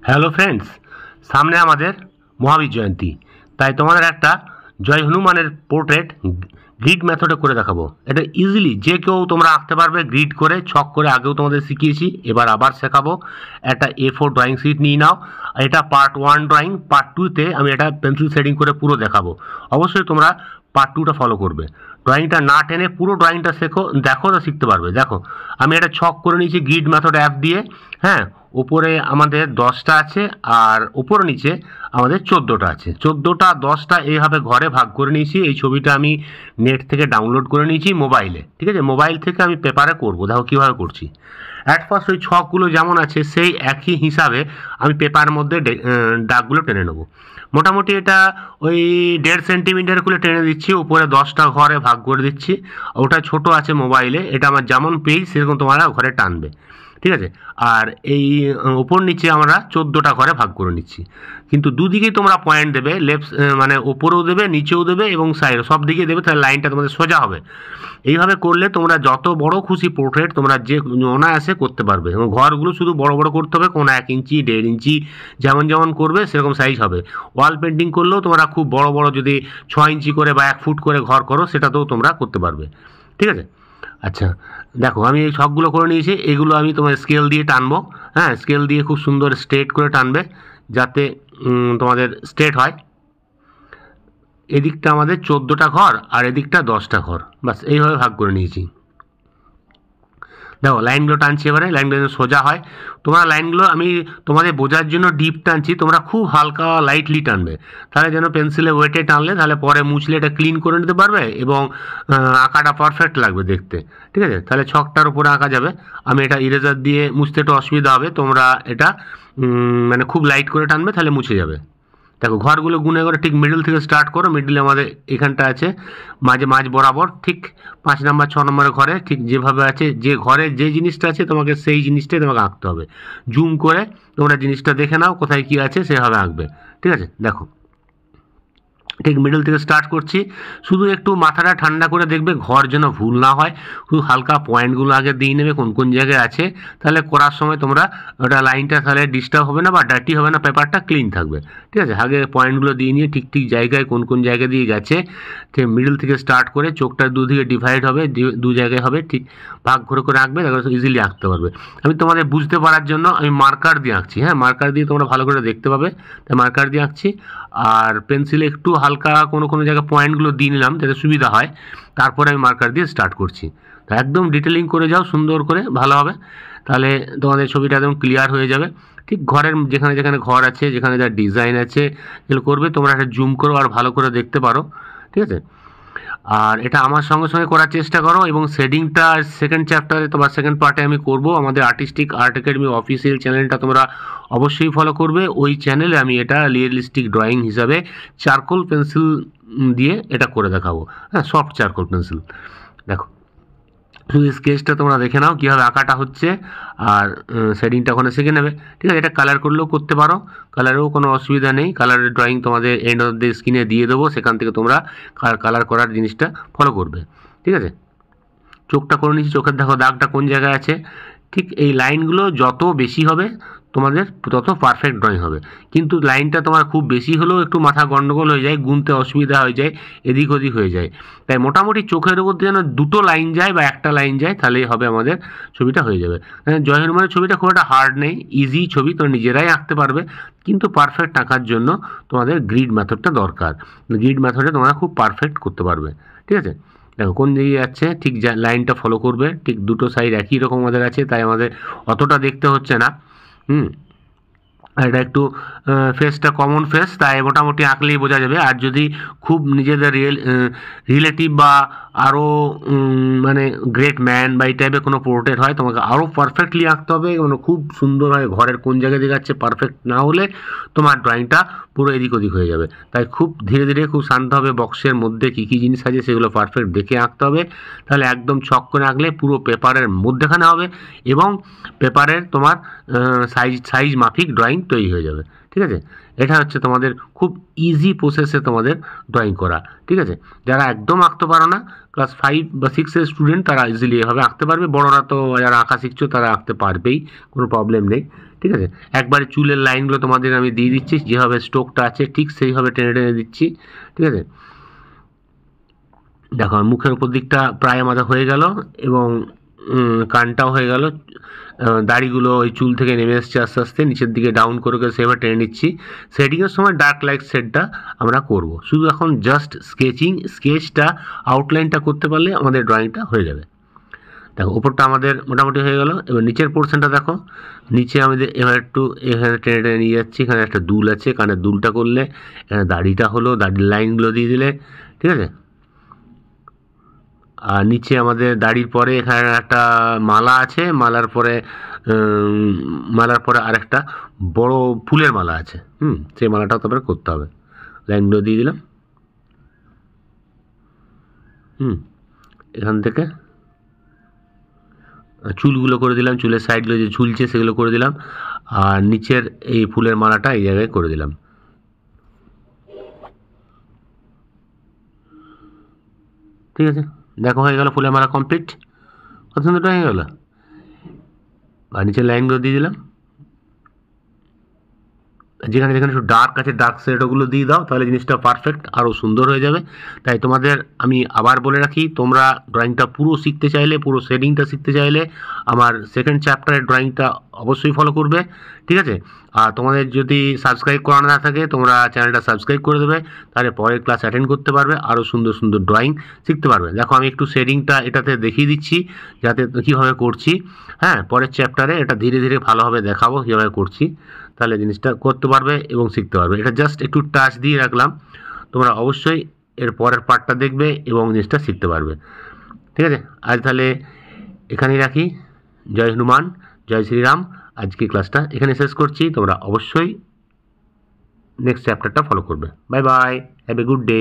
Hello friends, সামনে আমাদের মহাবীর জয়ন্তী, তাই তোমাদের একটা জয় হনুমানের পোর্ট্রেট গ্রিড মেথডে করে দেখাবো। এটা ইজিলি যে কেউ তোমরা আঁকতে পারবে গ্রিড করে, ছক করে। আগেও তোমাদের শিখিয়েছি, এবার আবার শেখাবো। একটা A4 ড্রয়িং শিট নিয়ে নাও। এটা পার্ট 1 ড্রয়িং, পার্ট 2তে আমি এটা পেন্সিল শেডিং করে পুরো দেখাবো। অবশ্যই তোমরা পার্ট 2টা ফলো করবে। ড্রয়িংটা না টেনে পুরো ড্রয়িংটা দেখো তো শিখতে পারবে। দেখো, আমি এটা ছক করে নিয়েছি গ্রিড মেথড অ্যাপ দিয়ে। হ্যাঁ, উপরে আমাদের 10টা আছে আর উপর নিচে আমাদের 14টা আছে। 14টা 10টা এইভাবে ঘরে ভাগ করে নিয়েছি। এই ছবিটা আমি নেট থেকে ডাউনলোড করে নিয়েছি মোবাইলে। ঠিক আছে, মোবাইল থেকে আমি পেপারে করব। দেখো কীভাবে করছি। অ্যাট ফার্স্ট ওই ছকগুলো যেমন আছে সেই একই হিসাবে আমি পেপারের মধ্যে দাগগুলো টেনে নেবো। মোটামুটি এটা ওই 1.5 সেন্টিমিটার করে টেনে দিচ্ছি। উপরে 10টা ঘরে ভাগ করে দিচ্ছি। ওটা ছোট আছে মোবাইলে, এটা আমার যেমন পেজ সেরকম তোমরা ঘরে টানবে। ঠিক আছে, আর এই ওপর নিচে আমরা 14টা ঘরে ভাগ করে নিচ্ছি। কিন্তু দুদিকেই তোমরা পয়েন্ট দেবে, লেফট মানে ওপরেও দেবে, নিচেও দেবে এবং সাইডে সব দিকে দেবে, তাহলে লাইনটা তোমাদের সোজা হবে। এইভাবে করলে তোমরা যত বড় খুশি পোর্ট্রেট তোমরা যে অনায়াসে করতে পারবে। এবং ঘরগুলো শুধু বড় বড় করতে হবে, কোনো 1 ইঞ্চি 1.5 ইঞ্চি যেমন যেমন করবে সেরকম সাইজ হবে। ওয়াল পেন্টিং করলেও তোমরা খুব বড় বড় যদি 6 ইঞ্চি করে বা 1 ফুট করে ঘর করো সেটাতেও তোমরা করতে পারবে। ঠিক আছে, আচ্ছা দেখো আমি এই ছকগুলো করে নিয়েছি। এগুলো আমি তোমার স্কেল দিয়ে টানবো। হ্যাঁ, স্কেল দিয়ে খুব সুন্দর স্ট্রেট করে টানবে যাতে তোমাদের স্ট্রেট হয়। এদিকটা আমাদের 14টা ঘর আর এদিকটা 10টা ঘর, বাস এইভাবে ভাগ করে নিয়েছি। দেখো লাইনগুলো টানছি, এবারে লাইনগুলো সোজা হয়। তোমরা লাইনগুলো আমি তোমাদের বোঝার জন্য ডিপ টানছি, তোমরা খুব হালকা লাইটলি টানবে, তাহলে যেন পেন্সিলে ওয়েটে টানলে তাহলে পরে মুছলে এটা ক্লিন করে নিতে পারবে এবং আঁকাটা পারফেক্ট লাগবে দেখতে। ঠিক আছে, তাহলে ছকটার উপরে আঁকা যাবে। আমি এটা ইরেজার দিয়ে মুছতে একটু অসুবিধা হবে, তোমরা এটা মানে খুব লাইট করে টানবে, তাহলে মুছে যাবে। দেখো ঘরগুলো গুনে করে ঠিক মিডল থেকে স্টার্ট করো। মিডলে আমাদের এখানটা আছে, মাঝ বরাবর ঠিক 5 নম্বর 6 নম্বরের ঘরে ঠিক যেভাবে আছে, যে ঘরে যে জিনিসটা আছে তোমাকে সেই জিনিসটাই তোমাকে আঁকতে হবে। জুম করে তোমরা জিনিসটা দেখে নাও কোথায় কী আছে, সেভাবে আঁকবে। ঠিক আছে, দেখো ঠিক মিডল থেকে স্টার্ট করছি। শুধু একটু মাথাটা ঠান্ডা করে দেখবে ঘর যেন ভুল না হয়। শুধু হালকা পয়েন্টগুলো আগে দিয়ে নেবে কোন কোন জায়গায় আছে, তাহলে করার সময় তোমরা ওটা লাইনটা তাহলে ডিস্টার্ব হবে না বা ডার্টি হবে না, পেপারটা ক্লিন থাকবে। ঠিক আছে, আগে পয়েন্টগুলো দিয়ে নিয়ে ঠিক ঠিক জায়গায় কোন কোন জায়গা দিয়ে গেছে ঠিক মিডল থেকে স্টার্ট করে চোখটা দুদিকে ডিভাইড হবে, দু জায়গায় হবে, ঠিক ভাগ করে আঁকবে, দেখো ইজিলি আঁকতে পারবে। আমি তোমাদের বুঝতে পারার জন্য আমি মার্কার দিয়ে আঁকছি। হ্যাঁ, মার্কার দিয়ে তোমরা ভালো করে দেখতে পাবে, তাই মার্কার দিয়ে আঁকছি। আর পেন্সিলে একটু হালকা কোনো জায়গায় পয়েন্টগুলো দিয়ে নিলাম যাতে সুবিধা হয়, তারপরে আমি মার্কার দিয়ে স্টার্ট করছি। তো একদম ডিটেলিং করে যাও সুন্দর করে, ভালো হবে, তাহলে তোমাদের ছবিটা একদম ক্লিয়ার হয়ে যাবে। ঠিক ঘরের যেখানে যেখানে ঘর আছে, যেখানে যা ডিজাইন আছে এগুলো করবে। তোমরা একটা জুম করো আর ভালো করে দেখতে পারো। ঠিক আছে, আর এটা আমার সঙ্গে সঙ্গে করার চেষ্টা করো। এবং শেডিংটা সেকেন্ড চ্যাপ্টারে বা সেকেন্ড পার্টে আমি করব। আমাদের আর্টিস্টিক আর্ট একাডেমি অফিসিয়াল চ্যানেলটা তোমরা অবশ্যই ফলো করবে। ওই চ্যানেলে আমি এটা রিয়েলিস্টিক ড্রয়িং হিসাবে চারকোল পেন্সিল দিয়ে এটা করে দেখাবো। হ্যাঁ, সফট চারকোল পেন্সিল। দেখো শুধু স্কেচটা তোমরা দেখে নাও কীভাবে আঁকাটা হচ্ছে, আর শেডিংটা ওখানে শিখে নেবে। ঠিক আছে, এটা কালার করলেও করতে পারো, কালারেও কোনো অসুবিধা নেই। কালারের ড্রয়িং তোমাদের এন্ড অফ দ্য স্ক্রিনে দিয়ে দেবো, সেখান থেকে তোমরা কালার করার জিনিসটা ফলো করবে। ঠিক আছে, চোখটা করে নিচ্ছি। চোখের দেখো দাগটা কোন জায়গায় আছে। ঠিক এই লাইনগুলো যত বেশি হবে তোমাদের তত পারফেক্ট ড্রয়িং হবে। কিন্তু লাইনটা তোমার খুব বেশি হলেও একটু মাথা গন্ডগোল হয়ে যায়, গুনতে অসুবিধা হয়ে যায়, এদিক ওদিক হয়ে যায়। তাই মোটামুটি চোখের উপর যেন 2টো লাইন যায় বা একটা লাইন যায়, তাহলেই হবে আমাদের ছবিটা হয়ে যাবে। জয় হনুমানের ছবিটা খুব একটা হার্ড নেই, ইজি ছবি, তোমরা নিজেরাই আঁকতে পারবে। কিন্তু পারফেক্ট আঁকার জন্য তোমাদের গ্রিড মেথডটা দরকার। গ্রিড মেথডে তোমরা খুব পারফেক্ট করতে পারবে। ঠিক আছে, দেখো কোন দিকে যাচ্ছে, ঠিক লাইনটা ফলো করবে। ঠিক দুটো সাইড একই রকম আমাদের আছে, তাই আমাদের অতটা দেখতে হচ্ছে না। আর এটা একটু ফেসটা কমন ফেস, তাই মোটামুটি আঁকলেই বোঝা যাবে। আর যদি খুব নিজেদের রিলেটিভ বা আরও মানে গ্রেট ম্যান বা এই টাইপের কোনো পোর্ট্রেট হয়, তোমাকে আরও পারফেক্টলি আঁকতে হবে। মানে খুব সুন্দর হয়, ঘরের কোন জায়গায় দেখাচ্ছে পারফেক্ট না হলে তোমার ড্রয়িংটা পুরো এদিক ওদিক হয়ে যাবে। তাই খুব ধীরে ধীরে খুব শান্ত হবে, বক্সের মধ্যে কী কী জিনিস আছে সেগুলো পারফেক্ট দেখে আঁকতে হবে। তাহলে একদম ছক করে আঁকলে পুরো পেপারের মধ্যেখানে হবে এবং পেপারের তোমার সাইজ মাফিক ড্রয়িং তৈরি হয়ে যাবে। ঠিক আছে, এটা হচ্ছে তোমাদের খুব ইজি প্রসেসে তোমাদের ড্রয়িং করা। ঠিক আছে, যারা একদম আঁকতে পারো না, ক্লাস 5 বা 6-এর স্টুডেন্ট, তারা ইজিলি এভাবে আঁকতে পারবে। বড়রা তো যারা আঁকা শিখছো তারা আঁকতে পারবেই, কোনো প্রবলেম নেই। ঠিক আছে। একবারে চুলের লাইনগুলো তোমাদের আমি দিয়ে দিচ্ছি, যেভাবে স্ট্রোকটা আছে ঠিক সেইভাবে টেনে টেনে দিচ্ছি, ঠিক আছে। দেখো মুখের উপর দিকটা প্রায় আমাদের হয়ে গেল এবং কানটাও হয়ে গেল। দাড়িগুলো ওই চুল থেকে নেমে এসছে আস্তে আস্তে, নিচের দিকে ডাউন করে সেভাবে টেনে নিচ্ছি। শেডিংয়ের সময় ডার্ক লাইট শেডটা আমরা করব, শুধু এখন জাস্ট স্কেচটা আউটলাইনটা করতে পারলে আমাদের ড্রয়িংটা হয়ে যাবে। দেখো ওপরটা আমাদের মোটামুটি হয়ে গেল। এবার নিচের পোর্শনটা দেখো, নিচে আমাদের এবার একটু এখানে টেনে টেনে নিয়ে যাচ্ছি। এখানে একটা দুল আছে, কানের দুলটা করলে, এখানে দাড়িটা হলো, দাড়ির লাইনগুলো দিয়ে দিলে, ঠিক আছে। আর নিচে আমাদের দাড়ির পরে এখানে একটা মালা আছে, মালার পরে আরেকটা বড় ফুলের মালা আছে, সেই মালাটাও তারপরে করতে হবে। লাইনগুলো দিয়ে দিলাম, এখান থেকে চুলগুলো করে দিলাম, চুলের সাইডগুলো যে ঝুলছে সেগুলো করে দিলাম, আর নিচের এই ফুলের মালাটা এই জায়গায় করে দিলাম, ঠিক আছে। দেখো হয়ে গেল ফুলের মালা কমপ্লিট, কত সুন্দরটা হয়ে গেল। আর নিচের লাইনগুলো দিয়ে দিলাম, যেখানে যেখানে একটু ডার্ক আছে ডার্ক শেডোগুলো দিয়ে দাও, তাহলে জিনিসটা পারফেক্ট আরও সুন্দর হয়ে যাবে। তাই তোমাদের আমি আবার বলে রাখি, তোমরা ড্রয়িংটা পুরো শিখতে চাইলে, পুরো শেডিংটা শিখতে চাইলে আমার সেকেন্ড চ্যাপ্টারের ড্রয়িংটা অবশ্যই ফলো করবে, ঠিক আছে। আর তোমাদের যদি সাবস্ক্রাইব করা না থাকে, তোমরা চ্যানেলটা সাবস্ক্রাইব করে দেবে, তাহলে পরের ক্লাস অ্যাটেন্ড করতে পারবে, আরও সুন্দর সুন্দর ড্রয়িং শিখতে পারবে। দেখো আমি একটু শেডিংটা এটাতে দেখিয়ে দিচ্ছি যাতে কীভাবে করছি, হ্যাঁ। পরের চ্যাপ্টারে এটা ধীরে ধীরে ভালোভাবে দেখাবো কীভাবে করছি, তাহলে জিনিসটা করতে পারবে এবং শিখতে পারবে। এটা জাস্ট একটু টাচ দিয়ে রাখলাম, তোমরা অবশ্যই এর পরের পার্টটা দেখবে এবং জিনিসটা শিখতে পারবে, ঠিক আছে। আজ তাহলে এখানেই রাখি। জয় হনুমান, জয় শ্রীরাম। আজকে ক্লাসটা এখানে শেষ করছি, তোমরা অবশ্যই নেক্সট চ্যাপ্টারটা ফলো করবে। Bye bye, have a good day.